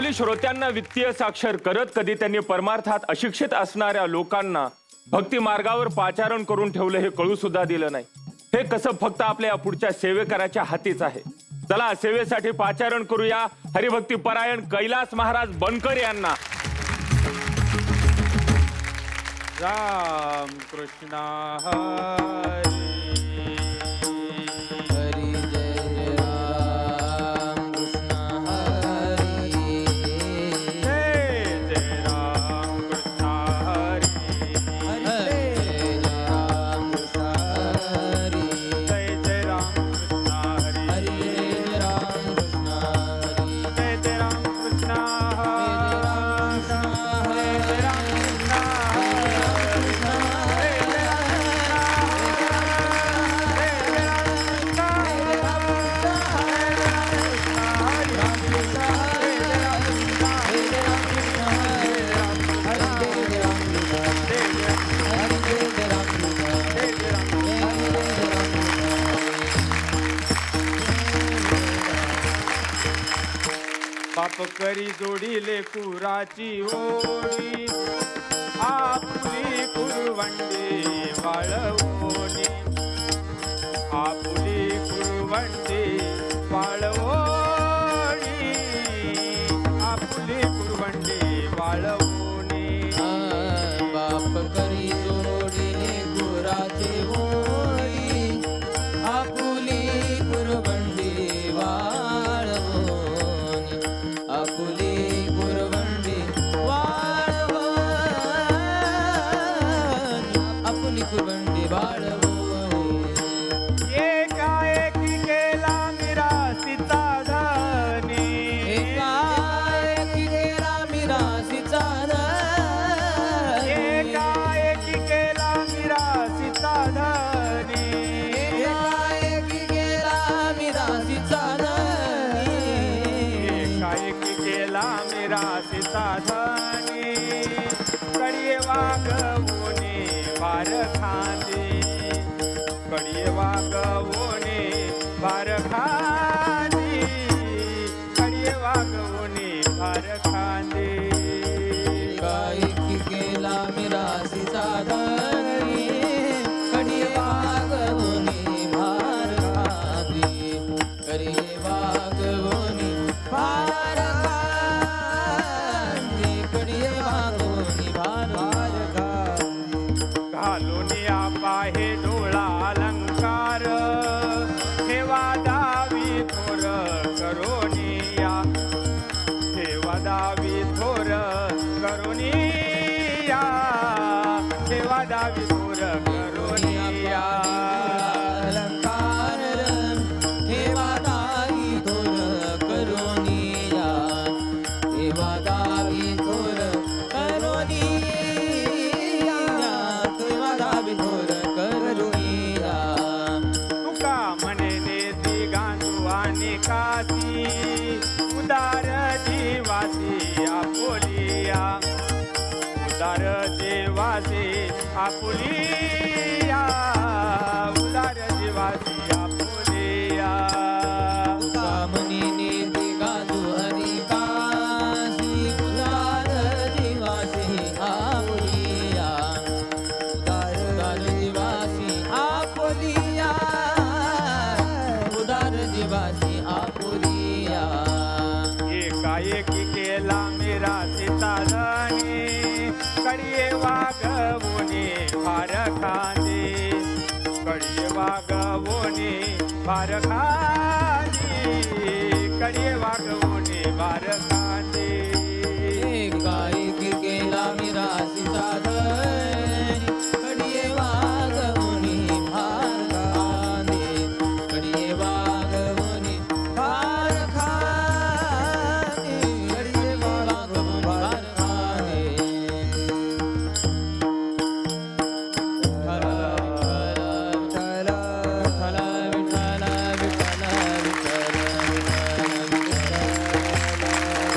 माऊली श्रोत्यांना वित्तीय साक्षर करत कधी त्यांनी परमार्थात अशिक्षित असणाऱ्या लोकांना भक्ती मार्गावर पाचारण करून ठेवलं हे कळू सुद्धा दिलं नाही. हे कसं फक्त आपल्या पुढच्या सेवेकराच्या हातीच आहे. चला सेवेसाठी पाचारण करूया हरिभक्ती परायण कैलास महाराज बनकर यांना. राम कृष्ण हरी हरी जय राम कृष्ण हरी जय जय राम कृष्ण हरी जय राम कृष्ण हरी जय जय राम कृष्ण हरी हरी जय राम कृष्ण हरी जय जय राम कृष्ण बाप करी जोडीले कुराची ओढी आपुली कुरवंडी वाळवोनी आपुली कुरवंडी वाळवोनी आपुली कुरवंडी वाळवोनी बाप करी जोडीले गुराचे ओळी आपुली कुरवंडी वाळवोनी आपुली कुरवंडी वाळवोनी आपुली कुरवंडी वाळवोनी एकाएकी केला मिरासीचा धनी एकाएकी केला मिरासीचा धनी एकाएकी केला मिरासीचा धनी एकाएकी केला मिरासीचा धनी एकाएकी केला मिरासीचा धनी कडिये वागवोने वार खांदे कडिये वागवोने वार खांदे कडिये वागवोने वार खांदे एकाएकी केला मिरासीचा धनी कडिये वागवोनी भार खांदे कडिये वागवोनी भार खांदे कडिये वागवोनी भार खांदे घालून आपा हे डोळा अलंकार ठेवा दावी थोर करोनिया ठेवा दावी थोर करोनिया ठेवा दावी थोर करोनिया अलंकार ठेवा दावी थोर करोनिया ठेवा दावी थोर करोनिया ठेवा दावी थोर करोनिया तुका म्हणे नेती गांधू आणि कासी उदार जीवासी आपुलिया उदार जीवासी आपुलिया उदार जीवासी आपुलिया कामनी नेते गाजू हरी काशी उदार दिवासी आपुलिया उदार दिवासी आपुलिया उदार दिवासी आपुलिया एकाएकी केला मेरा सीताधनी कडिये वागवोने भार खांदे कडिये वागवोने भार खांदे कडिये वागवोने भार खांदे एकाएकी केला मिरासीचा धनी कडिये वागवोनी भार खांदे कडिये वागवोनी भार खांदे कडिये वागवोनी भार खांदे विठ्ठल विठ्ठल विठ्ठल विठ्ठल विठ्ठल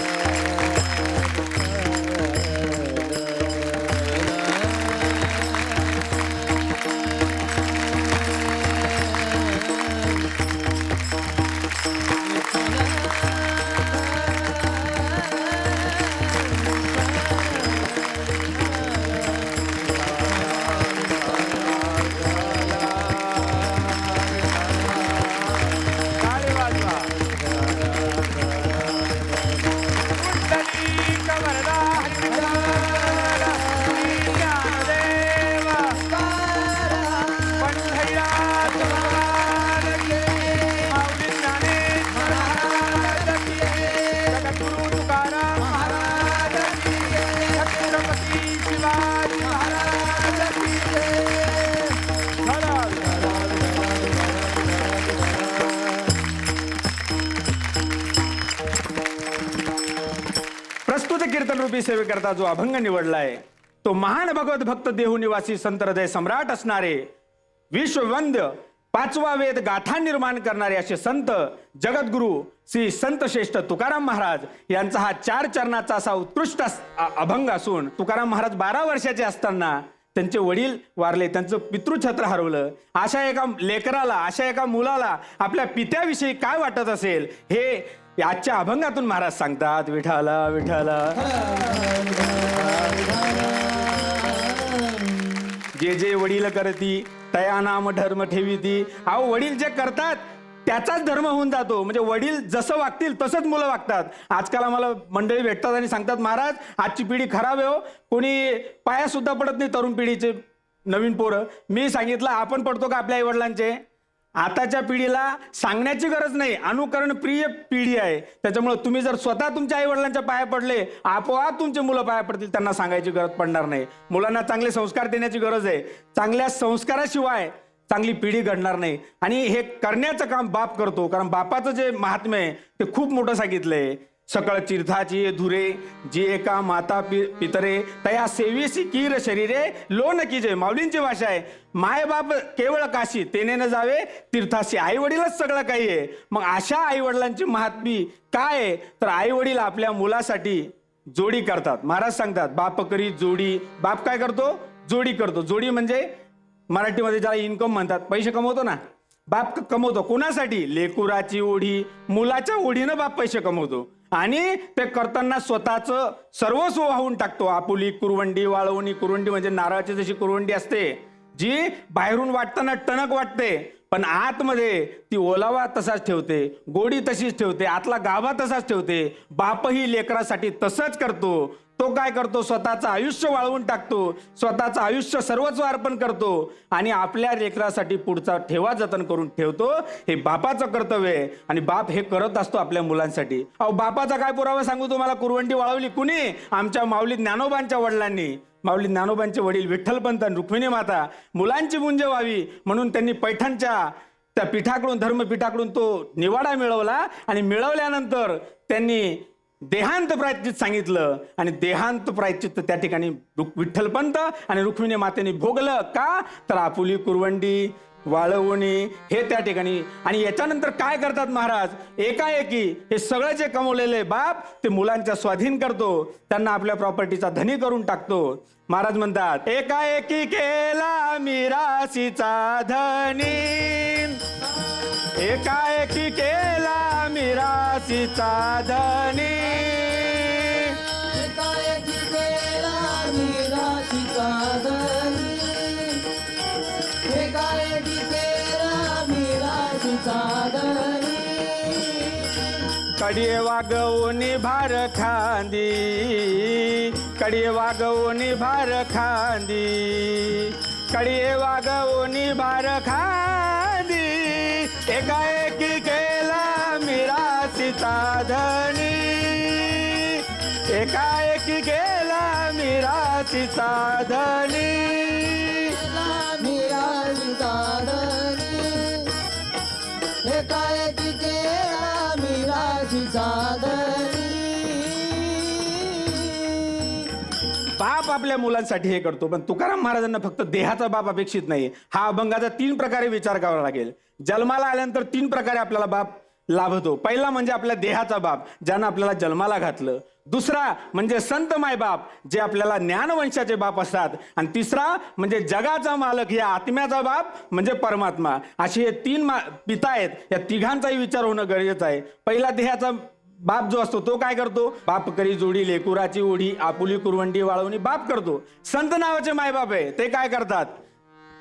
वरदा हरिविठ्ठल ज्ञानदेव पंढरीनाथ भगवान की माऊली ज्ञानेश्वर महाराज की जगद्गुरु तुकाराम महाराज की छत्रपती शिवाजी महाराज की प्रस्तुत कीर्तन रूपी सेवेकरता जो अभंग निवडलाय तो महान भगवत भक्त देहू निवासी संत हृदय सम्राट असणारे विश्ववंद्य पाचवा वेद गाथा निर्माण करणारे असे संत जगद्गुरु श्री संत श्रेष्ठ तुकाराम महाराज यांचा हा 4 चरणाचा असा उत्कृष्ट अभंग असून तुकाराम महाराज 12 वर्षाचे असताना त्यांचे वडील वारले, त्यांचं पितृछत्र हरवलं. अशा एका लेकराला, अशा एका मुलाला आपल्या पित्याविषयी काय वाटत असेल हे आजच्या अभंगातून महाराज सांगतात. विठाला विठाला जे जे वडील करती तया नाम धर्म ठेवीती. अहो वडील जे करतात त्याचाच धर्म होऊन जातो. म्हणजे वडील जसं वागतील तसंच मुलं वागतात. आजकाल आम्हाला मंडळी भेटतात आणि सांगतात महाराज आजची पिढी खराब आहे हो, कोणी पाया सुद्धा पडत नाही तरुण पिढीचे नवीन पोरं. मी सांगितलं आपण पडतो का आपल्या आई वडिलांचे? आताच्या पिढीला सांगण्याची गरज नाही, अनुकरण प्रिय पिढी आहे. त्याच्यामुळे तुम्ही जर स्वतः तुमच्या आई वडिलांच्या पाया पडले आपोआप तुमचे मुलं पाया पडतील, त्यांना सांगायची गरज पडणार नाही. मुलांना चांगले संस्कार देण्याची गरज आहे. चांगल्या संस्काराशिवाय चांगली पिढी घडणार नाही. आणि हे करण्याचं काम बाप करतो, कारण बापाचं जे महात्म्य आहे ते खूप मोठं सांगितलंय. सकळ तीर्थाची धुरे जी एका माता पितरे तया सेवीसी कीर शरीरे लोन कीजे. माऊलींची भाषा आहे. माय बाप केवळ काशी तेने न जावे तीर्थाशी. आई वडीलच सगळं काही आहे. मग अशा आई वडिलांची महात्मी काय आहे तर आई वडील आपल्या मुलासाठी जोडी करतात. महाराज सांगतात बाप करी जोडी. बाप काय करतो? जोडी करतो. जोडी म्हणजे मराठीमध्ये ज्याला इन्कम म्हणतात, पैसे कमवतो ना. बाप कमवतो कोणासाठी? लेकुराची ओढी, मुलाच्या ओढीनं बाप पैसे कमवतो आणि ते करताना स्वतःचं सर्वस्व वाहून टाकतो. आपुली कुरवंडी वाळवणी. कुरवंडी म्हणजे नारळाची जशी कुरवंडी असते जी बाहेरून वाटताना टणक वाटते पण आतमध्ये ती ओलावा तसाच ठेवते, गोडी तशीच ठेवते, आतला गाभा तसाच ठेवते. बापही लेकरासाठी तसंच करतो. तो काय करतो? स्वतःचं आयुष्य वाळवून टाकतो, स्वतःचं आयुष्य सर्वस्व अर्पण करतो आणि आपल्या लेकरासाठी पुढचा ठेवा जतन करून ठेवतो. हे बापाचं कर्तव्य आहे आणि बाप हे करत असतो आपल्या मुलांसाठी. अहो बापाचा काय पुरावा सांगू तुम्हाला? कुरवंडी वाळवली कुणी? आमच्या माऊली ज्ञानोबांच्या वडिलांनी. माऊली ज्ञानोबांचे वडील विठ्ठलपंत आणि रुक्मिणी माता मुलांची मुंज व्हावी म्हणून त्यांनी पैठणच्या त्या पीठाकडून, धर्मपीठाकडून तो निवाडा मिळवला आणि मिळवल्यानंतर त्यांनी देहांत प्रायश्चित सांगितलं आणि देहांत प्रायश्चित त्या ठिकाणी विठ्ठलपंत आणि रुक्मिणी मातेने भोगलं. का तर आपुली कुरवंडी वाळवणी हे त्या ठिकाणी. आणि याच्यानंतर काय करतात महाराज? एकाएकी हे सगळं जे कमवलेले बाप ते मुलांच्या स्वाधीन करतो, त्यांना आपल्या प्रॉपर्टीचा धनी करून टाकतो. महाराज म्हणतात एकाएकी केला मिरासीचा धनी, एकाएकी केला मिरासीचा धनी, एकाएकी केला मिरासीचा धनी, एकाएकी केला मिरासीचा धनी. कडिये वागवूनी भार खांदी, कडिये वागवूनी भार खांदी, कडिये वागवूनी भार खांदी, एकाएकी केला मिरासीचा धनी, एकाएकी केला मिरासीचा धनी, मिरासीचा धनी, एकाएकी केला मिरासीचा धनी. बाप आपल्या मुलांसाठी हे करतो. पण तुकाराम महाराजांना फक्त देहाचा बाप अपेक्षित नाही. हा अभंगाचा 3 प्रकारे विचार करावा लागेल. जन्माला आल्यानंतर 3 प्रकारे आपल्याला बाप लाभतो. पहिला म्हणजे आपल्या देहाचा बाप ज्यानं आपल्याला जन्माला घातलं. दुसरा म्हणजे संत मायबाप जे आपल्याला ज्ञानवंशाचे बाप असतात. आणि तिसरा म्हणजे जगाचा मालक या आत्म्याचा बाप म्हणजे परमात्मा. असे हे 3 पिता आहेत. या तिघांचाही विचार होणं गरजेचं आहे. पहिला देहाचा बाप जो असतो तो काय करतो? बाप करी जोडी लेकुराची ओढी, आपुली कुरवंडी वाळवणी बाप करतो. संत नावाचे मायबाप आहे ते काय करतात?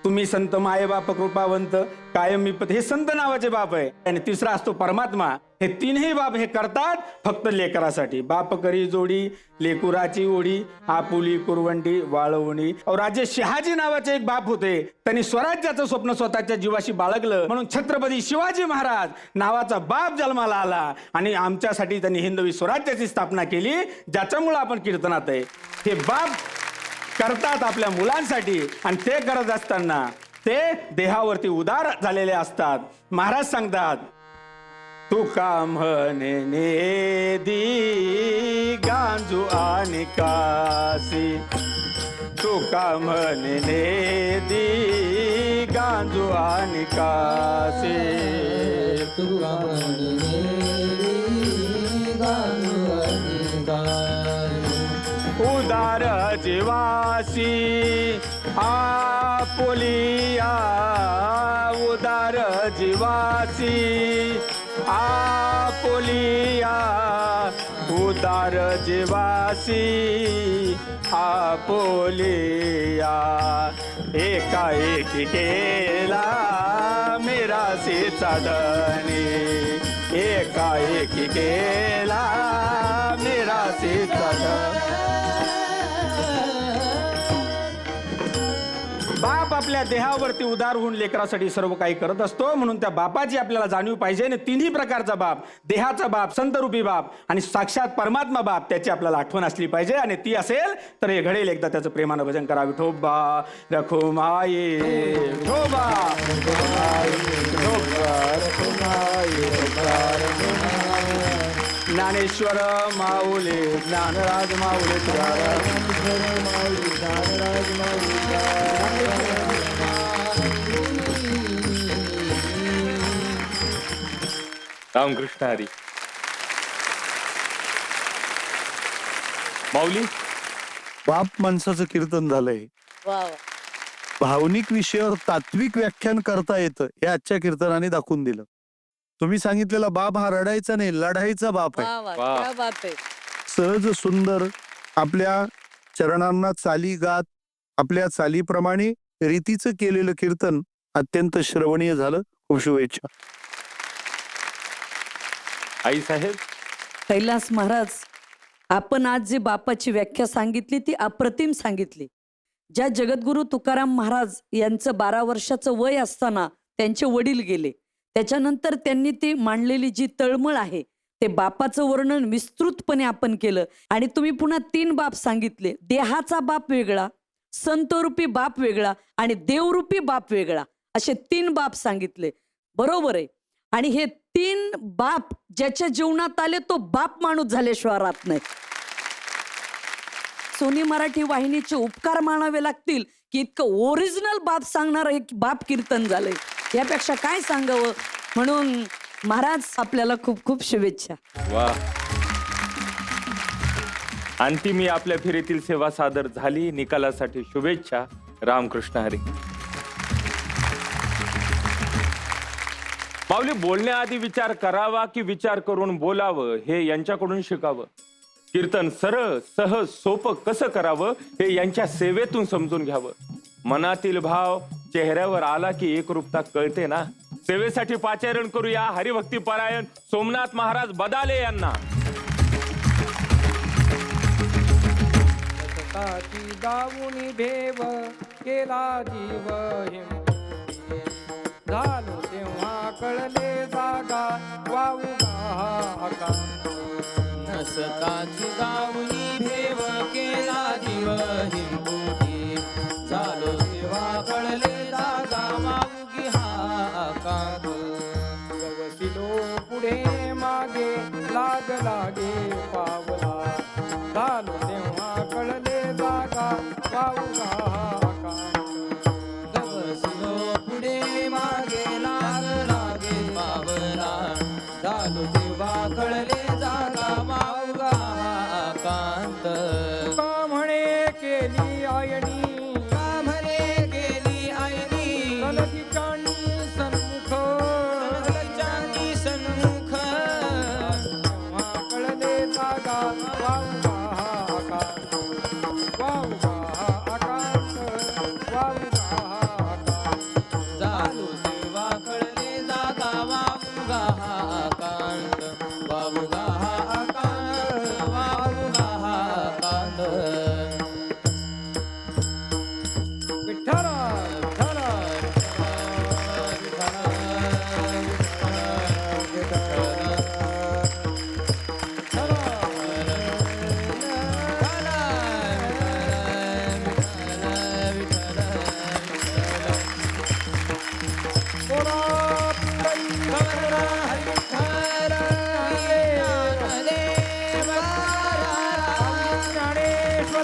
तुम्ही संत माये बाप कृपावंत कायम मी हे संत नावाचे बाप आहे. आणि तिसरा असतो परमात्मा. हे तीनही बाप हे करतात फक्त लेकरासाठी. बाप करी जोडी लेकुराची ओढी आपुली कुरवंडी वाळवणी. राजे शहाजी नावाचे एक बाप होते. त्यांनी स्वराज्याचं स्वप्न स्वतःच्या जीवाशी बाळगलं म्हणून छत्रपती शिवाजी महाराज नावाचा बाप जन्माला आला आणि आमच्यासाठी त्यांनी हिंदवी स्वराज्याची स्थापना केली, ज्याच्यामुळे आपण कीर्तनात आहे. हे बाप करतात आपल्या मुलांसाठी आणि ते करत असताना ते देहावरती उदार झालेले असतात. महाराज सांगतात, तुका म्हणे दी गांजू आणि कासी. तुका म्हणे दी गांजू आणि कासी. तुका म्हणे गांजू आणि कासी. उदार जीवासी आपुलिया. उदार जीवासी आपुलिया. उदार जीवासी आपुलिया. एकाएकी केला मिरासीचा धनी. एकाएकी केला मिरासीचा धनी. बाप आपल्या देहावरती उदार होऊन लेकरासाठी सर्व काही करत असतो. म्हणून त्या बापाची आपल्याला जाणीव पाहिजे. आणि तिन्ही प्रकारचा बाप, देहाचा बाप, संतरूपी बाप आणि साक्षात परमात्मा बाप, त्याची आपल्याला आठवण असली पाहिजे. आणि ती असेल तर हे घडेल. एकदा त्याचं प्रेमानं भजन करा. विठोबा रखुमाई विठोबा ज्ञानेश्वर माऊली ज्ञानराज माऊली रामकृष्ण हरी. माऊली, बाप माणसाचं कीर्तन झालंय. भावनिक विषयावर तात्विक व्याख्यान करता येतं हे आजच्या कीर्तनाने दाखवून दिलं. तुम्ही सांगितलेला बाप हा रडायचा नाही, लढाईचा बाप आहे. सहज सुंदर आपल्या चरणांना चाली गात आपल्या चालीप्रमाणे रीतीचं केलेलं कीर्तन अत्यंत श्रवणीय झालं. खूप शुभेच्छा. आई साहेब, कैलास महाराज, आपण आज जी बापाची व्याख्या सांगितली ती अप्रतिम सांगितली. ज्या जगद्गुरु तुकाराम महाराज यांचं 12 वर्षाचं वय असताना त्यांचे वडील गेले, त्याच्यानंतर त्यांनी ती मांडलेली जी तळमळ आहे ते बापाचं वर्णन विस्तृतपणे आपण केलं. आणि तुम्ही पुन्हा 3 बाप सांगितले. देहाचा बाप वेगळा, संतरूपी बाप वेगळा आणि देवरूपी बाप वेगळा, असे 3 बाप सांगितले. बरोबर आहे. आणि हे 3 बाप ज्याच्या जीवनात आले तो बाप माणूस झाल्याशिवाय राहत नाही. सोनी मराठी वाहिनीचे उपकार मानावे लागतील की इतकं ओरिजिनल बाप सांगणार एक बाप कीर्तन झालंय. यापेक्षा काय सांगावं. म्हणून महाराज आपल्याला खूप खूप शुभेच्छा. वा. अंतिमी आपल्या फेरीतील सेवा सादर झाली. निकालासाठी शुभेच्छा. रामकृष्ण हरी. माऊली, बोलण्याआधी विचार करावा की विचार करून बोलावं हे यांच्याकडून शिकावं. कीर्तन सरळ सहज सोपं कसं करावं हे यांच्या सेवेतून समजून घ्यावं. मनातील भाव चेहऱ्यावर आला की एकरूपता कळते ना. सेवेसाठी पाचारण करूया हरिभक्ती परायण सोमनाथ महाराज बदाले यांना. सताची दावुनी भेव केला जीव हिमती. झालो तेव्हा कळले जागा वाऊगा नसताची गावनी भेव केला जीव हिंबुटी. चालो तेव्हा कळले दागा माऊगी हा काग. गवसिलो पुढे मागे लाग लागे पावला. झालो तेव्हा कळले जागा वाऊगा गवसिलो पुढे मागे लाग लागे पावला. चालो तेव्हा कळले जागा माऊगा कांत. तुका म्हणे केली आयणी म्हणे गेली आयनी कलकीचानी सन्मुख. चांदी सन्मुख. तेव्हा कळले जागा वाऊगा आकांत. वाऊगा आकांत. वाऊगा आकांत.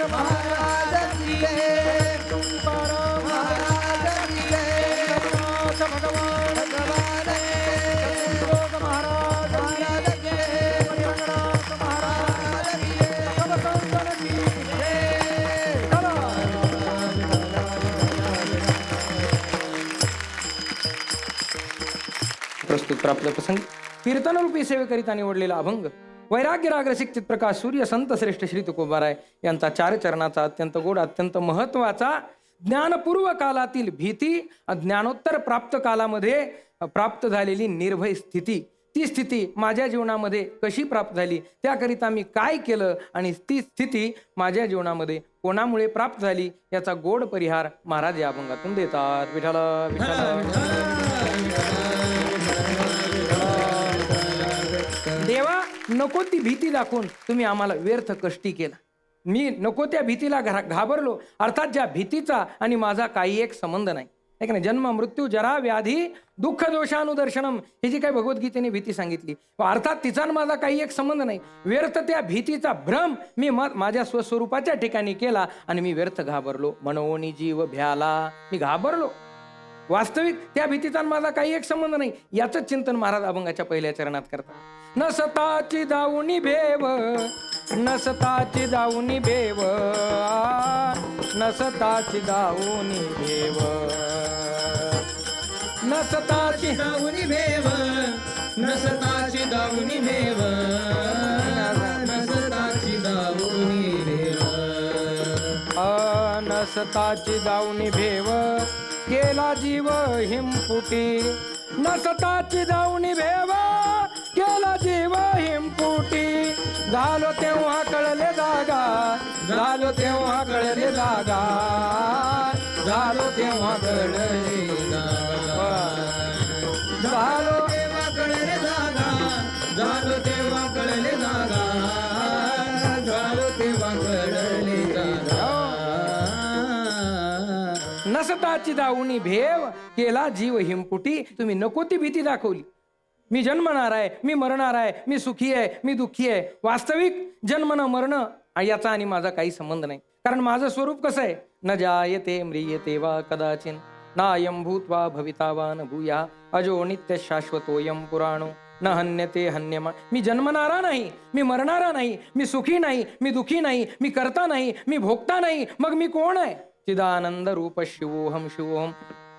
तुकाराम महाराज की जय, तुकाराम महाराज की जय, रघुनाथ भगवान लोक महाराज की जय, रघुनाथ महाराज की जय, सब संतन की जय. चला. प्रस्तुत प्राप्त प्रसंग कीर्तन रूपी सेवेकरिता निवडलेला अभंग वैराग्य राग रसिक चित्प्रकाश सूर्य संत श्रेष्ठ श्री तुकोबाराय यांचा 4 चरणाचा अत्यंत गोड अत्यंत महत्वाचा ज्ञानपूर्व कालातील भीती ज्ञानोत्तर प्राप्त कालामध्ये प्राप्त झालेली निर्भय स्थिती, ती स्थिती माझ्या जीवनामध्ये कशी प्राप्त झाली, त्याकरिता मी काय केलं आणि ती स्थिती माझ्या जीवनामध्ये कोणामुळे प्राप्त झाली याचा गोड परिहार महाराज या अभंगातून देतात. विठ्ठल देवा, नको ती भीती दाखवून तुम्ही आम्हाला व्यर्थ कष्टी केला. मी नको त्या भीतीला घाबरलो, अर्थात ज्या भीतीचा आणि माझा काही एक संबंध नाही. है का नाही? जन्म मृत्यू जरा व्याधी दुःख दोषानुदर्शनम ही जी काही भगवद्गीतेने भीती सांगितली, अर्थात तिचा आणि माझा काही एक संबंध नाही. व्यर्थ त्या भीतीचा भ्रम मी माझ्या स्वस्वरूपाच्या ठिकाणी केला आणि मी व्यर्थ घाबरलो. मनोनी जीव भ्याला, मी घाबरलो. वास्तविक त्या भीतीचा माझा काही एक संबंध नाही. याच चिंतन महाराज अभंगाच्या पहिल्या चरणात करतात. नसताची दाऊनी भेव, नसताची दाऊनी भेव, नसताची दाऊनी भेव, नसताची दाऊनी भेव, नसताची दाऊनी भेव, नसताची दाऊनी भेव, नसताची दाऊनी भेव, केला जीव हिमपुटी, नसताची दाऊनी भेव, केला जीव हिमपुटी, झालो तेव्हा कळले जागा, झालो तेव्हा कळले जागा, झालो तेव्हा कळले जागा, झालो तेव्हा कळले जागा, झालो तेव्हा कळले जागा, झालो तेव्हा कळले जागा. नसताची दाऊनी भेव, केला जीव हिमपुटी. तुम्ही नको ती भीती दाखवली. मी जन्मणार आहे, मी मरणार आहे, मी सुखी आहे, मी दुःखी आहे. वास्तविक जन्म न मरण याचा आणि माझा काही संबंध नाही. कारण माझं स्वरूप कसं आहे, न जायते म्रियते वा कदाचिन, नायं भूत्वा भविता वा न भूया, अजो नित्य शाश्वतोयं पुराणो, न हन्यते हन्यमा. मी जन्मणारा नाही, मी मरणारा नाही, मी सुखी नाही, मी दुःखी नाही, मी करता नाही, मी भोगता नाही. मग मी कोण आहे? चिदानंद रूप शिवोहम शिवोहम.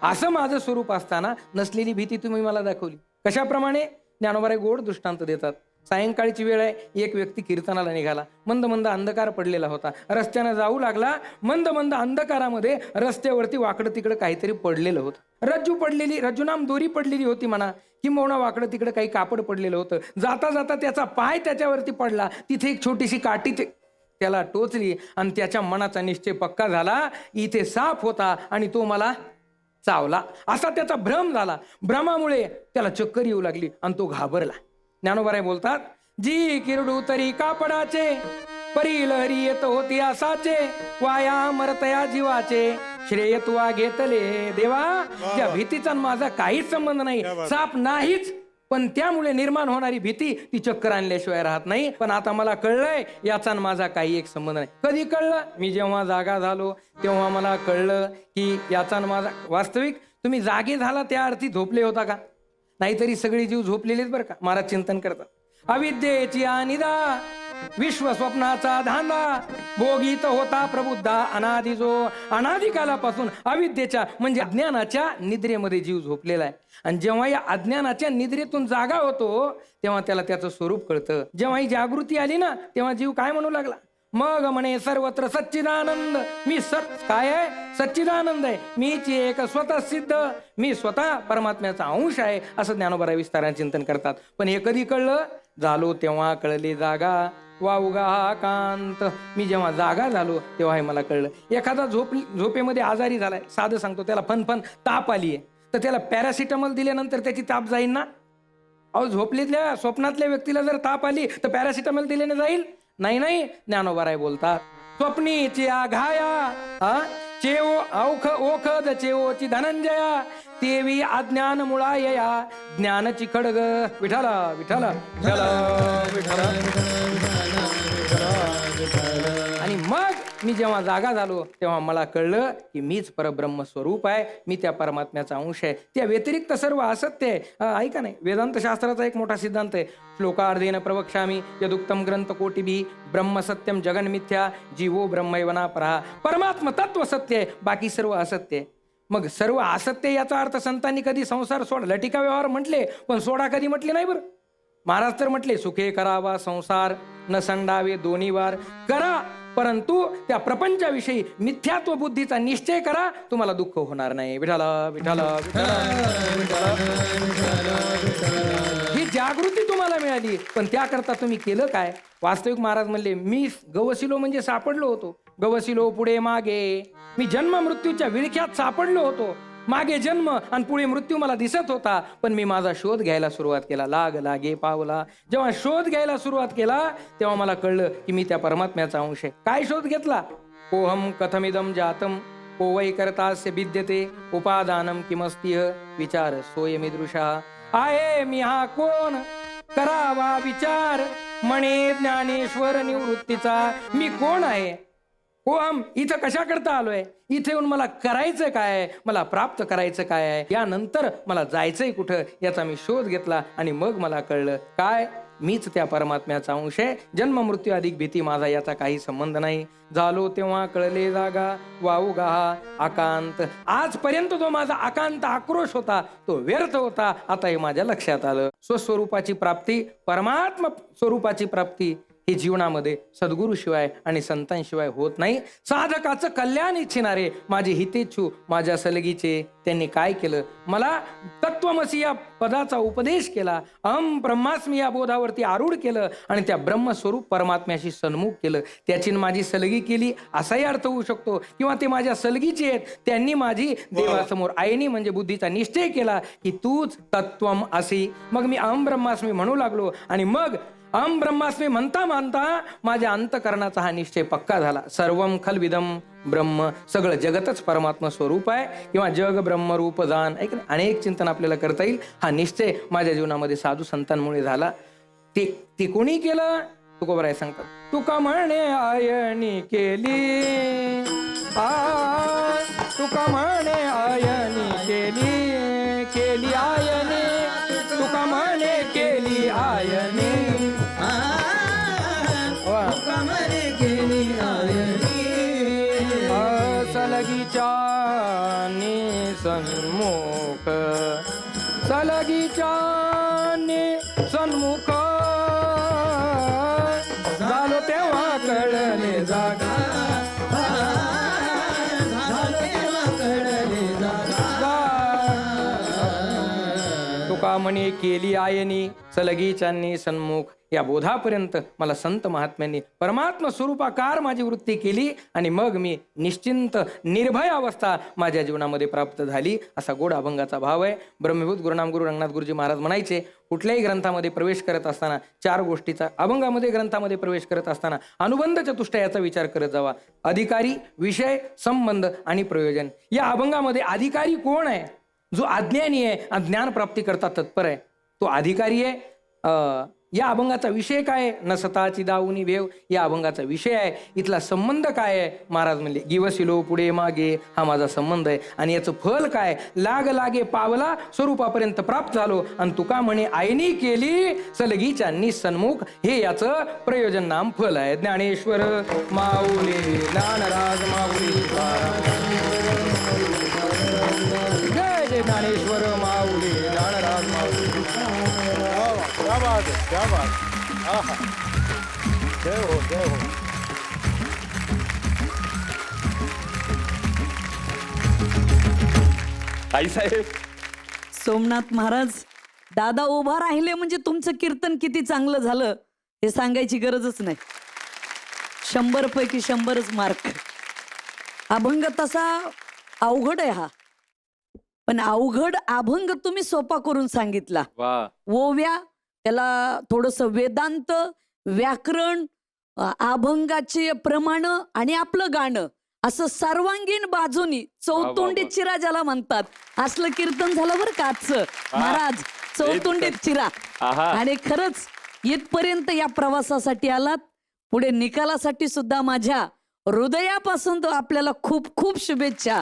असं माझं स्वरूप असताना नसलेली भीती तुम्ही मला दाखवली. कशाप्रमाणे? ज्ञानोबाराय गोड दृष्टांत देतात. सायंकाळची वेळ आहे, एक व्यक्ती कीर्तनाला निघाला. मंद मंद अंधकार पडलेला होता. रस्त्यानं जाऊ लागला. मंद मंद अंधकारामध्ये रस्त्यावरती वाकडं तिकडं काहीतरी पडलेलं होतं. रज्जू पडलेली, रज्जूनाम दोरी पडलेली होती म्हणा, किंबहुना वाकडं तिकडं काही कापड पडलेलं होतं. जाता जाता त्याचा पाय त्याच्यावरती पडला. तिथे एक छोटीशी काठी त्याला टोचली आणि त्याच्या मनाचा निश्चय पक्का झाला, इथे साप होता आणि तो मला चावला. असा त्याचा भ्रम झाला. भ्रमामुळे त्याला चक्कर येऊ लागली आणि तो घाबरला. ज्ञानोबाराय बोलतात, जी किरडू तरी कापडाचे, परी लहरी येत होती असाचे, वाया मरतया जीवाचे, श्रेय तुवा घेतले देवा. त्या भीतीचा माझा काहीच संबंध नाही, साप नाहीच, पण त्यामुळे निर्माण होणारी भीती ती चक्कर आणल्याशिवाय राहत नाही. पण आता मला कळलंय याचा माझा काही एक संबंध नाही. कधी कळलं? मी जेव्हा जागा झालो तेव्हा मला कळलं की याचा माझा. वास्तविक तुम्ही जागे झाला त्या अर्थी झोपले होता का? नाहीतरी सगळी जीव झोपलेलीच बरं का. महाराज चिंतन करतात. अविद्येची अनिदा, विश्व स्वप्नाचा धांदा, भोगीत होता प्रबुद्धा अनादि. जो अनादिकालापासून अविद्येच्या म्हणजे अज्ञानाच्या निद्रेमध्ये जीव झोपलेला आहे. आणि जेव्हा या अज्ञानाच्या निद्रेतून जागा होतो तेव्हा त्याला त्याचं स्वरूप कळतं. जेव्हा ही जागृती आली ना तेव्हा जीव काय म्हणू लागला? मग म्हणे सर्वत्र सच्चिदानंद. मी काय आहे? सच्चिदानंद आहे. मीच एक स्वतः सिद्ध, मी स्वतः परमात्म्याचा अंश आहे, असं ज्ञानोबाराय विस्ताराने चिंतन करतात. पण हे कधी कळलं? झालो तेव्हा कळले जागा, वाउगा कांत. मी जेव्हा जागा झालो तेव्हा हे मला कळलं. एखादा झोपेमध्ये आजारी झालाय, साधं सांगतो, त्याला फनफन ताप आली आहे, तर त्याला पॅरासिटामॉल दिल्यानंतर त्याची ताप जाईल ना? अहो, झोपलेल्या स्वप्नातल्या व्यक्तीला जर ताप आली तर पॅरासिटामॉल दिल्याने जाईल? नाही नाही. ज्ञानोबाराय बोलतात, स्वप्नीची आघाया चेओ औख ओखद चेओची धनंजया, तेवी अज्ञान मुळायया ज्ञानची खडग. विठाला विठाला विठाला विठाला. आणि मग मी जेव्हा जागा झालो तेव्हा मला कळलं की मीच परब्रह्म स्वरूप आहे, मी त्या परमात्म्याचा अंश आहे, त्या व्यतिरिक्त सर्व असत्य आहे. ऐका नाही, वेदांत शास्त्राचा एक मोठा सिद्धांत आहे, श्लोकार्धेन प्रवक्ष्यामी यदुक्तम ग्रंथ कोटिभी ब्रह्म सत्यम जगन मिथ्या जीवो ब्रह्मैवना परा. परमात्म तत्व सत्य आहे, बाकी सर्व असत्य आहे. मग सर्व असत्य याचा अर्थ संतांनी कधी संसार सोड लटिका व्यवहार म्हटले, पण सोडा कधी म्हटले नाही बरं. महाराज तर म्हटले सुखे करावा संसार न संडावे दोन्ही वार करा, परंतु त्या प्रपंचाविषयी मिथ्यात्व बुद्धीचा निश्चय करा, तुम्हाला दुःख होणार नाही. विठाला विठाला ही जागृती तुम्हाला मिळाली, पण त्याकरता तुम्ही केलं काय? वास्तविक महाराज म्हणले मी गवसिलो म्हणजे सापडलो होतो, गवसिलो पुढे मागे, मी जन्म मृत्यूच्या विळख्यात सापडलो होतो. मागे जन्म आणि पुढे मृत्यू मला दिसत होता, पण मी माझा शोध घ्यायला सुरुवात केला. लाग लागे पावला, जेव्हा शोध घ्यायला सुरुवात केला तेव्हा मला कळलं की मी त्या परमात्म्याचा अंश आहे. काय शोध घेतला? कोहम कथमिदम जातम को वै करतास्य विद्यते उपादानम किमस्तिह विचार सोयमिदृशा. आहे मी हा कोण, करावा विचार, म्हणे ज्ञानेश्वर निवृत्तीचा. मी कोण आहे? कोहम, इथं कशा करता आलोय? इथे येऊन मला करायचं काय, मला प्राप्त करायचं काय आहे, यानंतर मला जायचंय कुठं, याचा मी शोध घेतला. आणि मग मला कळलं काय, मीच त्या परमात्म्याचा अंश आहे. जन्म मृत्यू अधिक भीती माझा याचा काही संबंध नाही. झालो तेव्हा कळले जागा वाऊ गाहा आकांत. आजपर्यंत जो माझा आकांत आक्रोश होता तो व्यर्थ होता, आता हे माझ्या लक्षात आलं. स्वस्वरूपाची प्राप्ती, परमात्मा स्वरूपाची प्राप्ती ही जीवनामध्ये सद्गुरूशिवाय आणि संतांशिवाय होत नाही. साधकाचं कल्याण इच्छिणारे माझे हितेच्छू माझ्या सलगीचे त्यांनी काय केलं, मला तत्वमसी या पदाचा उपदेश केला, अहम ब्रह्मास्मी या बोधावरती आरूढ केलं आणि त्या ब्रह्मस्वरूप परमात्म्याशी सन्मुख केलं. त्याची माझी सलगी केली असाही अर्थ होऊ शकतो, किंवा ते माझ्या सलगीचे आहेत, त्यांनी माझी देवासमोर आयनी म्हणजे बुद्धीचा निश्चय केला की तूच तत्वम असी. मग मी अहम ब्रह्मास्मी म्हणू लागलो आणि मग अहम ब्रह्मास्मी म्हणता म्हणता माझ्या अंतकरणाचा हा निश्चय पक्का झाला. सर्वम खलविदम ब्रह्म, सगळं जगतच परमात्मा स्वरूप आहे, किंवा जग ब्रह्म रूप जाण. ऐक ना, अनेक चिंतन आपल्याला करता येईल. हा निश्चय माझ्या जीवनामध्ये साधू संतांमुळे झाला. ते कोणी केलं? तुकोबराय सांगतात, तुका म्हणे आयनी केली, तुका म्हणे आयनी केली, केली आयनी, तुका म्हणे केली आयनी, सलगीच्या सन्मुख, सलगीच्या सन्मुख, झालो तेव्हा कळले जागा, तुका म्हणे केली आयनी, सलगीच्यांनी सन्मुख. या बोधापर्यंत मला संत महात्म्यांनी परमात्मा स्वरूपाकार माझी वृत्ती केली आणि मग मी निश्चिंत निर्भय अवस्था माझ्या जीवनामध्ये प्राप्त झाली. असा गोड अभंगाचा भाव आहे. ब्रह्मभूत गुरुनाम गुरु रंगनाथ गुरुजी महाराज म्हणायचे, कुठल्याही ग्रंथामध्ये प्रवेश करत असताना चार गोष्टीचा, अभंगामध्ये ग्रंथामध्ये प्रवेश करत असताना अनुबंध चतुष्टय याचा विचार करत जावा. अधिकारी, विषय, संबंध आणि प्रयोजन. या अभंगामध्ये अधिकारी कोण आहे? जो अज्ञानी आहे आणि ज्ञान प्राप्ती करता तत्पर आहे तो अधिकारी आहे. या अभंगाचा विषय काय? न सताची दाऊनी भेव या अभंगाचा विषय आहे. इथला संबंध काय आहे? महाराज म्हणले गिवसिलो पुढे मागे, हा माझा संबंध आहे. आणि याचं फल काय? लाग लागे पावला, स्वरूपापर्यंत प्राप्त झालो आणि तुका म्हणे आयनी केली, सलगीच्यांनी सन्मुख, हे याचं प्रयोजन नाम फल आहे. ज्ञानेश्वर माऊली ज्ञानराज माऊली, जय जय ज्ञानेश्वर माऊली ज्ञानराज माऊली. क्या बात है, क्या बात. आहा. जय हो, जय हो. आईसाहेब, सोमनाथ महाराज, दादा उभा राहिले म्हणजे तुमचं कीर्तन किती चांगलं झालं हे सांगायची गरजच नाही. 100 पैकी 100च मार्क. अभंग तसा अवघड आहे हा, पण अवघड अभंग तुम्ही सोपा करून सांगितला. वा, ओव्या, त्याला थोडस वेदांत, व्याकरण, अभंगाचे प्रमाण आणि आपलं गाणं, असं सर्वांगीण बाजूनी चौतोंडीत चिरा ज्याला म्हणतात, असलं कीर्तन झालं बरं का आजचं. महाराज चौतोंडीत चिरा. आणि खरंच इथपर्यंत या प्रवासासाठी आलात, पुढे निकालासाठी सुद्धा माझ्या हृदयापासून तो आपल्याला खूप खूप शुभेच्छा.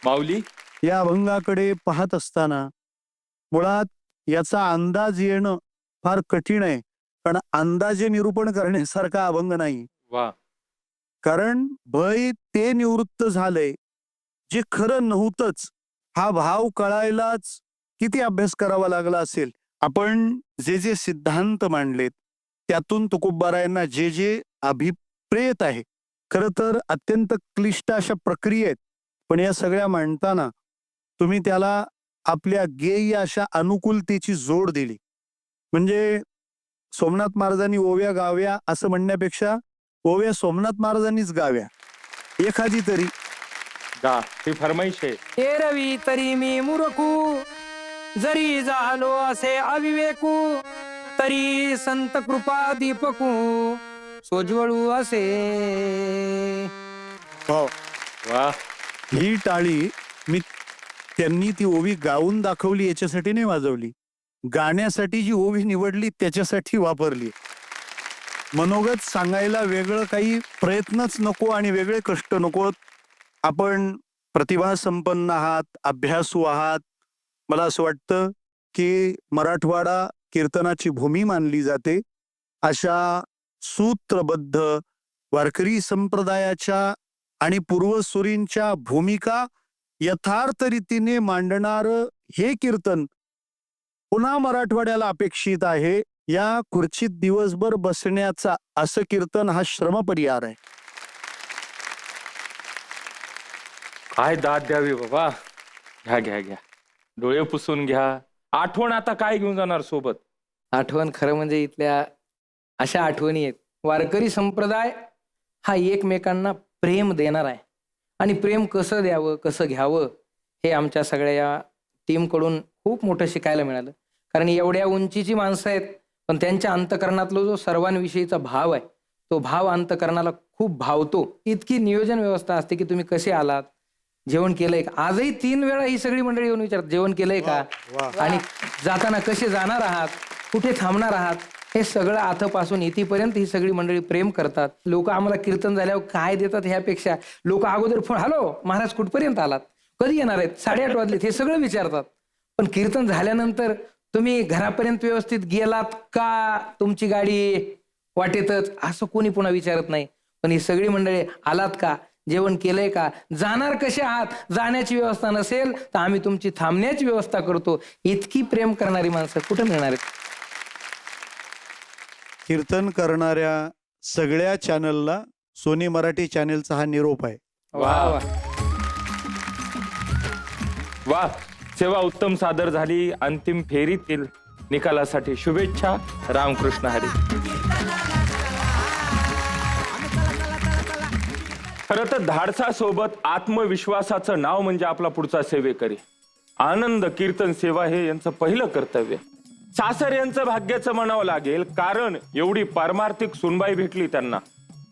माऊली, या अभंगाकडे पाहत असताना मुळात याचा अंदाज येणं फार कठीण आहे, कारण अंदाजे निरूपण करण्यासारखा अभंग नाही. वा, कारण भय ते निवृत्त झालंय जे खरं नव्हतंच. हा भाव कळायलाच किती अभ्यास करावा लागला असेल. आपण जे जे सिद्धांत मांडलेत त्यातून तुकोबारायांना जे जे अभिप्रेत आहे, खरं तर अत्यंत क्लिष्ट अशा प्रक्रिया आहेत, पण या सगळ्या मांडताना तुम्ही त्याला आपल्या गेय अशा अनुकूलतेची जोड दिली. म्हणजे सोमनाथ महाराजांनी ओव्या गाव्या असं म्हणण्यापेक्षा ओव्या सोमनाथ महाराजांनीच गाव्या एखादी तरी. गा, ही फरमाईश आहे. एरवी तरी मी मूर्खू, जरी झालो असे अविवेकू, तरी संत कृपा दीपकू सोज्वळू असे. हो, वा, ही टाळी मी त्यांनी ती ओवी गाऊन दाखवली याच्यासाठी नाही वाजवली, गाण्यासाठी जी ओवी निवडली त्याच्यासाठी वापरली. मनोगत सांगायला वेगळं काही प्रयत्नच नको आणि वेगळे कष्ट नको. आपण प्रतिभा संपन्न आहात, अभ्यासू आहात. मला असं वाटतं की मराठवाडा कीर्तनाची भूमी मानली जाते. अशा सूत्रबद्ध वारकरी संप्रदायाच्या आणि पूर्वसुरींच्या भूमिका यथार्थ रीतीने मांडणार हे कीर्तन पुन्हा मराठवाड्याला अपेक्षित आहे. या खुर्चीत दिवसभर बसण्याचा असं कीर्तन हा श्रमपरिहार आहे. काय दाद द्यावी बाबा. घ्या घ्या घ्या, डोळे पुसून घ्या. आठवण आता काय घेऊन जाणार सोबत? आठवण खरं म्हणजे इथल्या अशा आठवणी आहेत. वारकरी संप्रदाय हा एकमेकांना प्रेम देणार आहे, आणि प्रेम कसं द्यावं कसं घ्यावं हे आमच्या सगळ्या या टीमकडून खूप मोठं शिकायला मिळालं. कारण एवढ्या उंचीची माणसं आहेत, पण त्यांच्या अंतकरणातला जो सर्वांविषयीचा भाव आहे तो भाव अंतकरणाला खूप भावतो. इतकी नियोजन व्यवस्था असते की तुम्ही कसे आलात, जेवण केलंय का. आजही 3 वेळा ही सगळी मंडळी येऊन विचारतात जेवण केलंय का, आणि जाताना कसे जाणार आहात, कुठे थांबणार आहात, हे सगळं आथपासून इथेपर्यंत ही सगळी मंडळी प्रेम करतात. लोक आम्हाला कीर्तन झाल्यावर काय देतात ह्यापेक्षा लोक अगोदर फोन, हॅलो महाराज कुठपर्यंत आलात, कधी येणार आहेत, 8:30 वाजलेत, हे सगळं विचारतात. पण कीर्तन झाल्यानंतर तुम्ही घरापर्यंत व्यवस्थित गेलात का, तुमची गाडी वाटेतच, असं कोणी पुन्हा विचारत नाही. पण ही सगळी मंडळी आलात का, जेवण केलंय का, जाणार कसे आहात, जाण्याची व्यवस्था नसेल तर आम्ही तुमची थांबण्याची व्यवस्था करतो. इतकी प्रेम करणारी माणसं कुठं मिळणार आहेत. कीर्तन करणाऱ्या सगळ्या चॅनलला सोनी मराठी चॅनलचा हा निरोप आहे. वा वा वा, सेवा उत्तम सादर झाली. अंतिम फेरीतील निकालासाठी शुभेच्छा. रामकृष्ण हरी. खरं तर धाडसासोबत आत्मविश्वासाचं नाव म्हणजे आपला पुढचा सेवेकरी. आनंद कीर्तन सेवा हे यांचं पहिलं कर्तव्य. सासर यांचं भाग्याचं म्हणावं लागेल, कारण एवढी पारमार्थिक सुनबाई भेटली त्यांना.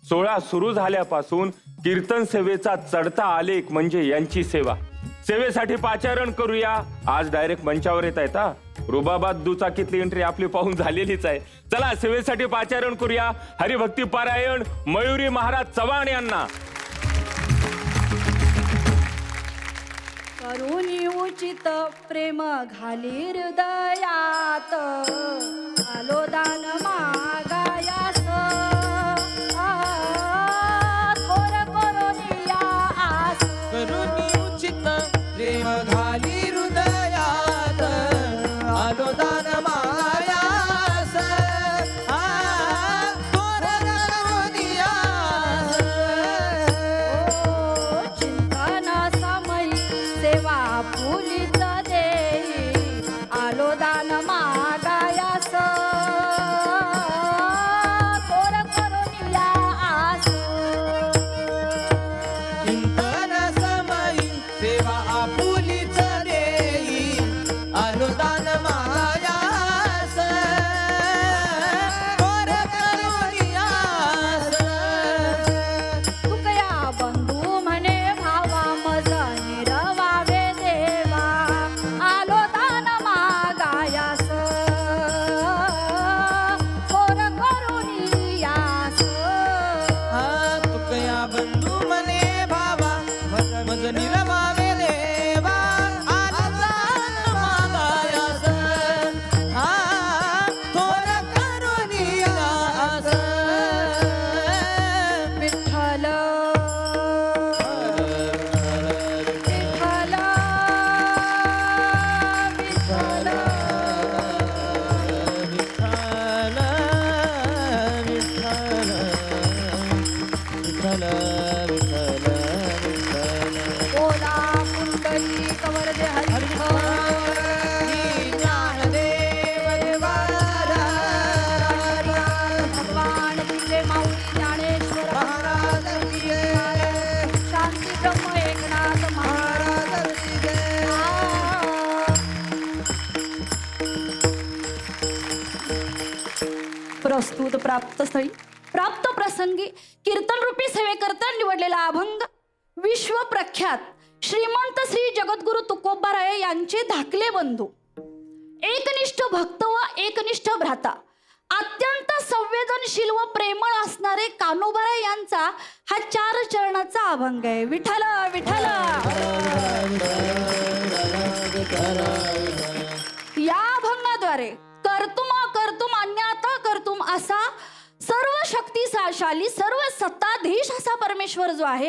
सोहळा सुरू झाल्यापासून कीर्तन सेवेचा चढता आलेख म्हणजे यांची सेवा. सेवेसाठी पाचारण करूया. आज डायरेक्ट मंचावर येत आहेत. रुबाबात दुचाकीतली एंट्री आपली पाहून झालेलीच आहे. चला सेवेसाठी पाचारण करूया. हरिभक्ती पारायण मयुरी महाराज चव्हाण यांना. करुणी उचित प्रेम घाली हृदयात, आलो दान मागायास, थोर करुणिया आस. करुणी उचित प्रेम घाली हृदयात, आलो दान मायास, थोर करुणिया आस. ओ चिंतन समयी सेवा फुलित देई, आलो दान मागायास, विठ्ठल विठ्ठल विठ्ठल बोला कुंडली कवरदे हरी ज्ञानदेव भगवान तुझे माऊली ज्ञानेश्वर महाराज की जय. शांती ब्रह्म एकनाथ महाराज प्रस्तुत प्राप्त स्थळी प्राप्त प्रसंगी कीर्तन रूपी सेवेकरता निवडलेला अभंग विश्व प्रख्यात श्रीमंत श्री जगद्गुरु तुकोबाराय यांचे धाकले बंधू एकनिष्ठ भक्त व एकनिष्ठ भ्राता अत्यंत संवेदनशील व प्रेमळ असणारे कान्होबाराय यांचा हा 4 चरणाचा अभंग आहे. विठ्ठल विठ्ठल. या अभंगाद्वारे कर्तुम अकर्तुम अन्यथा कर्तुम असा सर्व शक्तिशाली सर्व सत्ताधीश असा परमेश्वर जो आहे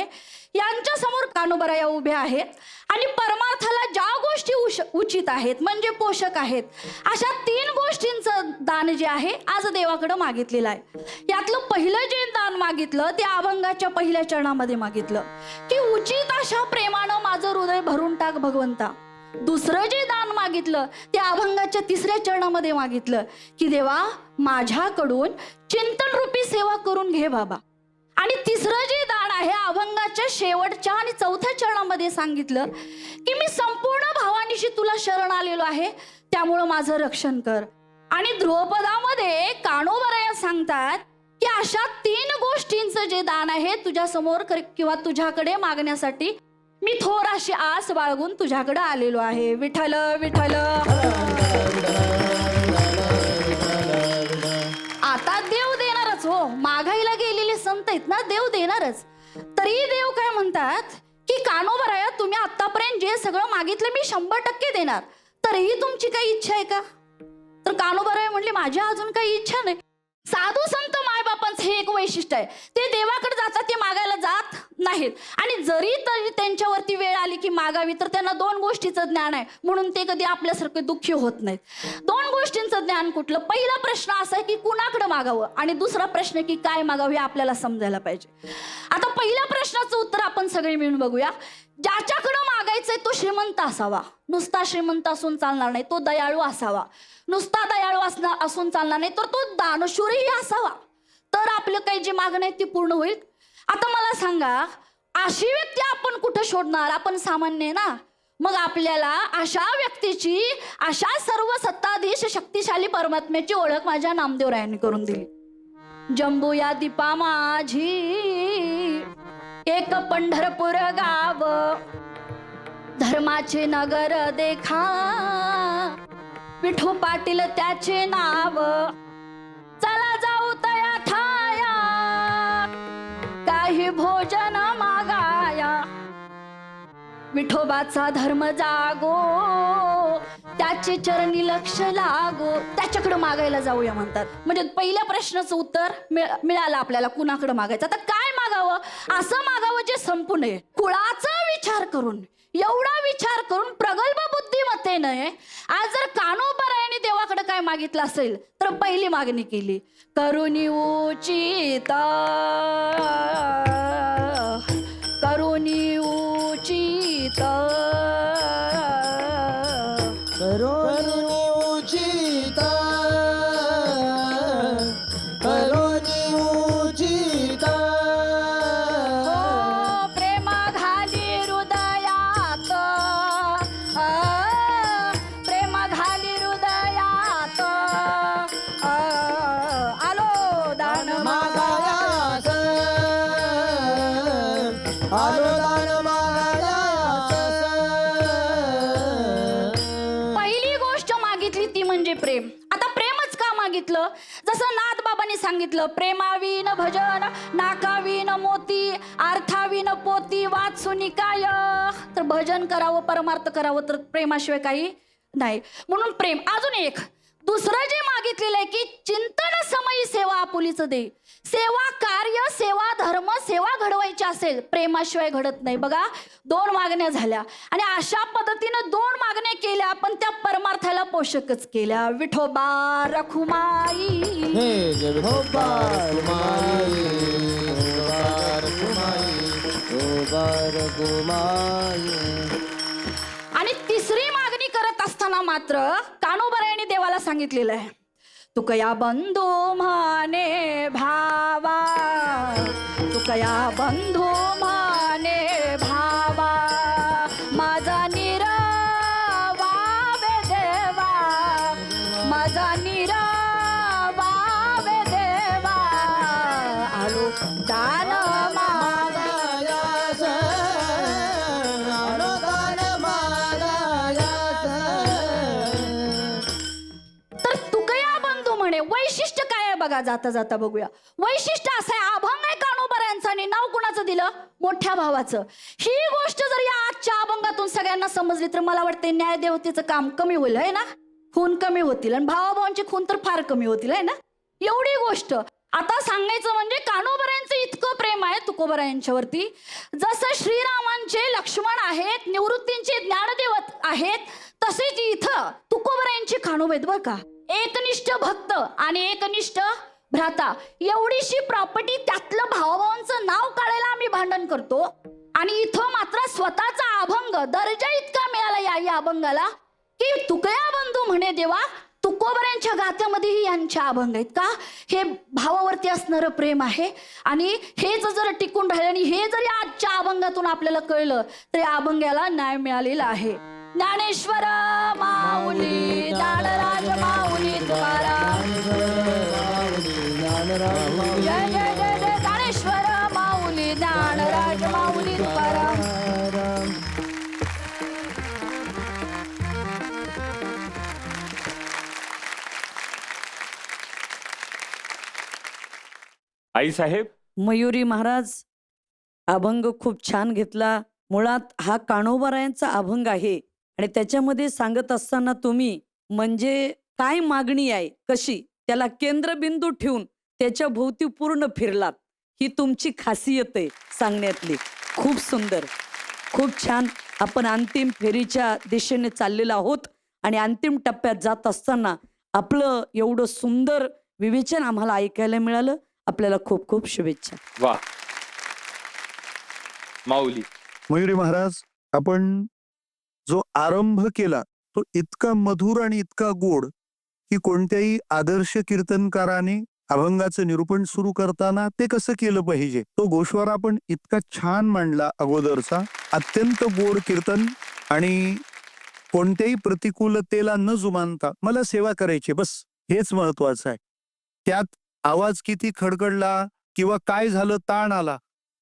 यांच्या समोर कान्होबाराया उभे आहेत आणि परमार्थाला ज्या गोष्टी उचित आहेत म्हणजे पोषक आहेत अशा 3 गोष्टींचं दान जे आहे आज देवाकडे मागितलेलं आहे. यातलं पहिलं जे दान मागितलं ते अभंगाच्या पहिल्या चरणामध्ये मागितलं की उचित अशा प्रेमानं माझं हृदय भरून टाक भगवंता. दुसरं जे दान मागितलं ते अभंगाच्या 3ऱ्या चरणामध्ये मागितलं की देवा माझ्याकडून चिंतन रूपी सेवा करून घे बाबा. आणि 3रं जे दान आहे अभंगाच्या शेवटच्या आणि 4थ्या चरणामध्ये सांगितलं की मी संपूर्ण भावानिशी तुला शरण आलेलो आहे त्यामुळं माझं रक्षण कर. आणि ध्रुवपदामध्ये कान्होबाराया सांगतात की अशा 3 गोष्टींचं जे दान आहे तुझ्या समोर किंवा तुझ्याकडे मागण्यासाठी मी थोर अशी आस बाळगून तुझ्याकडे आलेलो आहे. विठ्ठल विठ्ठल. आता देव देणारच हो, मागायला गेलेले संत आहेत ना देव देणारच. तरी देव काय म्हणतात की कान्होबाराया तुम्ही आतापर्यंत जे सगळं मागितलं मी 100% देणार, तरीही तुमची काही इच्छा आहे का? तर कान्होबाराया म्हणले माझी अजून काही इच्छा नाही. साधू संत मायबापांचं हे एक वैशिष्ट्य आहे, ते देवाकडे जातात ते मागायला जात नाहीत. आणि जरी तरी त्यांच्यावरती वेळ आली की मागावी तर त्यांना 2 गोष्टीचं ज्ञान आहे म्हणून ते कधी आपल्यासारखे दुःखी होत नाहीत. 2 गोष्टींचं ज्ञान कुठलं? पहिला प्रश्न असा आहे की कुणाकडे मागावं आणि दुसरा प्रश्न की काय मागावं हे आपल्याला समजायला पाहिजे. आता पहिल्या प्रश्नाचं उत्तर आपण सगळे मिळून बघूया. ज्याच्याकडे मागायचंय तो श्रीमंत असावा, नुसता श्रीमंत असून चालणार नाही, तो दयाळू असावा. नुसता दयाळू असून चालणार नाही तर तो दानशूरही असावा, तर आपलं काही जे मागणं आहे ते पूर्ण होईल. आता मला सांगा अशी व्यक्ती आपण कुठं शोधणार? आपण सामान्य आहे ना. मग आपल्याला अशा व्यक्तीची अशा सर्व सत्ताधीश शक्तिशाली परमात्म्याची ओळख माझ्या नामदेवरायांनी करून दिली. जंबू या दीपा माझी एक पंढरपूर गाव धर्माचे नगर देखा विठू पाटील त्याचे नाव चला जाऊ तया ठाया काही भोजन मागाया विठोबाचा धर्म जागो त्याचे चरणी लक्ष लागो त्याच्याकडे मागायला जाऊया म्हणतात. म्हणजे पहिल्या प्रश्नाचं उत्तर मिळालं आपल्याला कुणाकडे मागायचं. आता काय मागावं? असं मागावं जे संपू नये. कुळाचा विचार करून एवढा विचार करून प्रगल्भ बुद्धिमत्तेने आज जर कान्होबारायांनी देवाकडे काय मागितलं असेल तर पहिली मागणी केली करुणी उचित करुणी उचित करुणी उचित करुणी उचित प्रेम घाली हृदयात प्रेम घाली हृदयात आलो दान मागायास आलो दान मागायास. पहिली गोष्ट मागितली ती म्हणजे प्रेम. आता प्रेमच का मागितलं? जसं नाथबाबांनी सांगितलं प्रेमाविन भजन नाकाविन मोती अर्थाविन पोती वाचुनी काय. तर भजन करावं परमार्थ करावं तर प्रेमाशिवाय काही नाही. म्हणून प्रेम. अजून एक दुसरं जे मागितलेलं आहे की चिंतन समयी सेवा आपुलीच दे. सेवा कार्य सेवा धर्म सेवा घडवायची असेल प्रेमाशिवाय घडत नाही. बघा 2 मागण्या झाल्या आणि अशा पद्धतीनं 2 मागण्या केल्या पण त्या परमार्थाला पोषकच केल्या. विठोबा रखुमाई हे जय विठोबा रखुमाई, विठोबा रखुमाई. आणि तिसरी मागणी करत असताना मात्र कानोबरायांनी देवाला सांगितलेलं आहे, तुकया बंधू म्हणे भावा, तुकया बंधू म्हणे भावा, माझा निरवा वे देवा, माझा निरवा वे देवा, आलो दान मागायास, आलो दान मागायास. तर तुकया बंधू म्हणे वैशिष्ट्य काय आहे बघा, जाता जाता बघूया. वैशिष्ट्य असं आहे, अभंग आहे कानोबरायांचं आणि नाव कुणाचं दिलं, मोठ्या भावाचं. ही गोष्ट जर या आजच्या अभंगातून सगळ्यांना समजली तर मला वाटतं न्यायदेवतेचं काम कमी होईल आहे ना, खून कमी होतील आणि भावाभावांची खून तर फार कमी होतील आहे ना. एवढी गोष्ट आता सांगायचं म्हणजे कानोबरायांचं इतकं प्रेम आहे तुकोबरायांच्यावरती, जसं श्रीरामांचे लक्ष्मण आहेत, निवृत्तींचे ज्ञानदेव आहेत, तसेच इथं तुकोबरायांचे कानोबा आहेत बरं का. एकनिष्ठ भक्त आणि एकनिष्ठ भ्राता, एवढीशी प्रॉपर्टी, त्यातलं भावाभावांचं नाव काढायला आम्ही भांडण करतो आणि इथं मात्र स्वतःचा अभंग दर्जा इतका मिळाला या अभंगाला की तुकया बंधू म्हणे देवा. तुकोबरायांच्या गाथ्यामध्येही यांच्या अभंग आहेत का. हे भावावरती असणारं प्रेम आहे आणि हेच जर टिकून राहिलं आणि हे जरी आजच्या अभंगातून आपल्याला कळलं तर या अभंगाला न्याय मिळालेला आहे. ज्ञानेश्वर माऊली, ज्ञानराज माऊली तुकाराम, जय जय जय जय ज्ञानेश्वर माऊली, ज्ञानराज माऊली तुकाराम. आई साहेब, मयुरी महाराज अभंग खूप छान घेतला. मुळात हा कान्होबारायांचा अभंग आहे आणि त्याच्यामध्ये सांगत असताना तुम्ही म्हणजे काय मागणी आहे, कशी त्याला केंद्रबिंदू ठेवून त्याच्या भोवती पूर्ण फिरलात. ही तुमची खासियत आहे सांगण्यातली. खूप सुंदर, खूप छान. आपण अंतिम फेरीच्या दिशेने चाललेलो आहोत आणि अंतिम टप्प्यात जात असताना आपलं एवढं सुंदर विवेचन आम्हाला ऐकायला मिळालं. आपल्याला खूप खूप शुभेच्छा. वा माऊली. मयुरी महाराज, आपण जो आरंभ केला तो इतका मधुर आणि इतका गोड की कोणत्याही आदर्श कीर्तनकाराने अभंगाचं निरूपण सुरू करताना ते कसं केलं पाहिजे तो गोषवारा आपण इतका छान मांडला अगोदरचा. अत्यंत गोड कीर्तन आणि कोणत्याही प्रतिकूलतेला न जुमानता मला सेवा करायची, बस हेच महत्वाचं आहे. त्यात आवाज किती खडखडला किंवा काय झालं, ताण आला,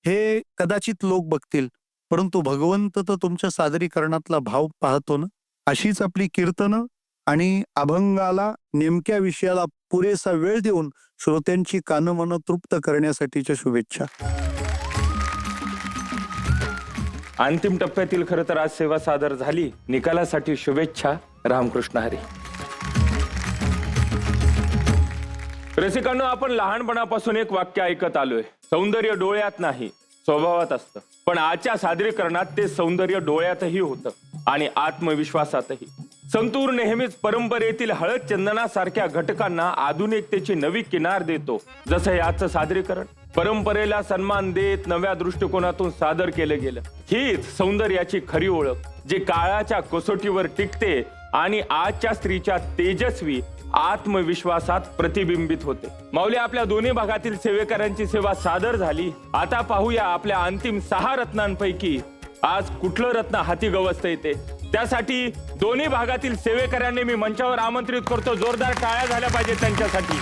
हे कदाचित लोक बघतील, परंतु भगवंत तर तुमच्या सादरीकरणातला भाव पाहतो ना. अशीच आपली कीर्तनं आणि अभंगाला नेमक्या विषयाला पुरेसा वेळ देऊन श्रोत्यांची कानमन तृप्त करण्यासाठीच्या शुभेच्छा. अंतिम टप्प्यातील खरं तर आज सेवा सादर झाली. निकालासाठी शुभेच्छा. रामकृष्ण हरी. रसिकांनो, आपण लहानपणापासून एक वाक्य ऐकत आलोय, सौंदर्य डोळ्यात नाही स्वभावात असतं. पण आजच्या सादरीकरणात ते सौंदर्य डोळ्यातही होतं आणि आत्मविश्वासातही. संतूर नेहमीच परंपरेतील हळद चंदनासारख्या घटकांना आधुनिकतेची नवी किनार देतो. जसं याचं सादरीकरण परंपरेला सन्मान देत नव्या दृष्टिकोनातून सादर केलं गेलं. हीच सौंदर्याची खरी ओळख, जी काळाच्या कसोटीवर टिकते आणि आजच्या स्त्रीच्या तेजस्वी आत्मविश्वासात प्रतिबिंबित होते. माऊली, आपल्या दोन्ही भागातील सेवेकऱ्यांची सेवा सादर झाली. आता पाहूया आपल्या अंतिम 6 रत्नांपैकी आज कुठलं रत्न हाती गवसत येते. त्यासाठी दोन्ही भागातील सेवेकऱ्यांनी मी मंचावर आमंत्रित करतो. जोरदार टाळ्या झाल्या पाहिजेत त्यांच्यासाठी.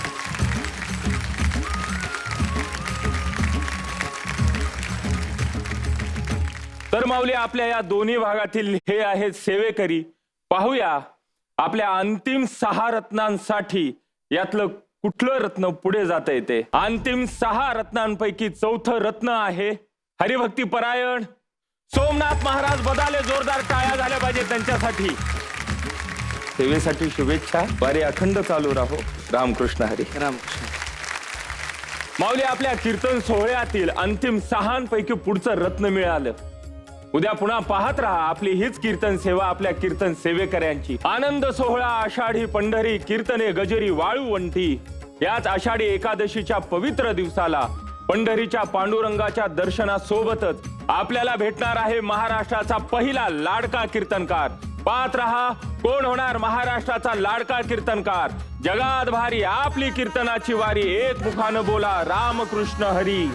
तर माऊली, आपल्या या दोन्ही भागातील हे आहेत सेवेकरी. पाहूया आपल्या अंतिम 6 रत्नांसाठी यातलं कुठलं रत्न पुढे जाता येते. अंतिम 6 रत्नांपैकी 4थं रत्न आहे हरिभक्ती परायण सोमनाथ महाराज बदाले. जोरदार टाळ्या झाल्या पाहिजे त्यांच्यासाठी. सेवेसाठी शुभेच्छा. वारी अखंड चालू राहो. रामकृष्ण हरी. रामकृष्ण. माऊली, आपल्या कीर्तन सोहळ्यातील अंतिम 6 पुढचं रत्न मिळालं. उद्या पुन्हा पाहत राहा आपली हीच कीर्तन सेवा आपल्या कीर्तन सेवेकऱ्यांची. आनंद सोहळा आषाढी पंढरी, कीर्तने गजरी वाळूवंटी. याच आषाढी एकादशीच्या पवित्र दिवसाला पंढरीच्या पांडुरंगाच्या दर्शनासोबतच आपल्याला भेटणार आहे महाराष्ट्राचा पहिला लाडका कीर्तनकार. पाहत रहा, कोण होणार महाराष्ट्राचा लाडका कीर्तनकार. जगात भारी आपली कीर्तनाची वारी, एक मुखानं बोला रामकृष्ण हरी.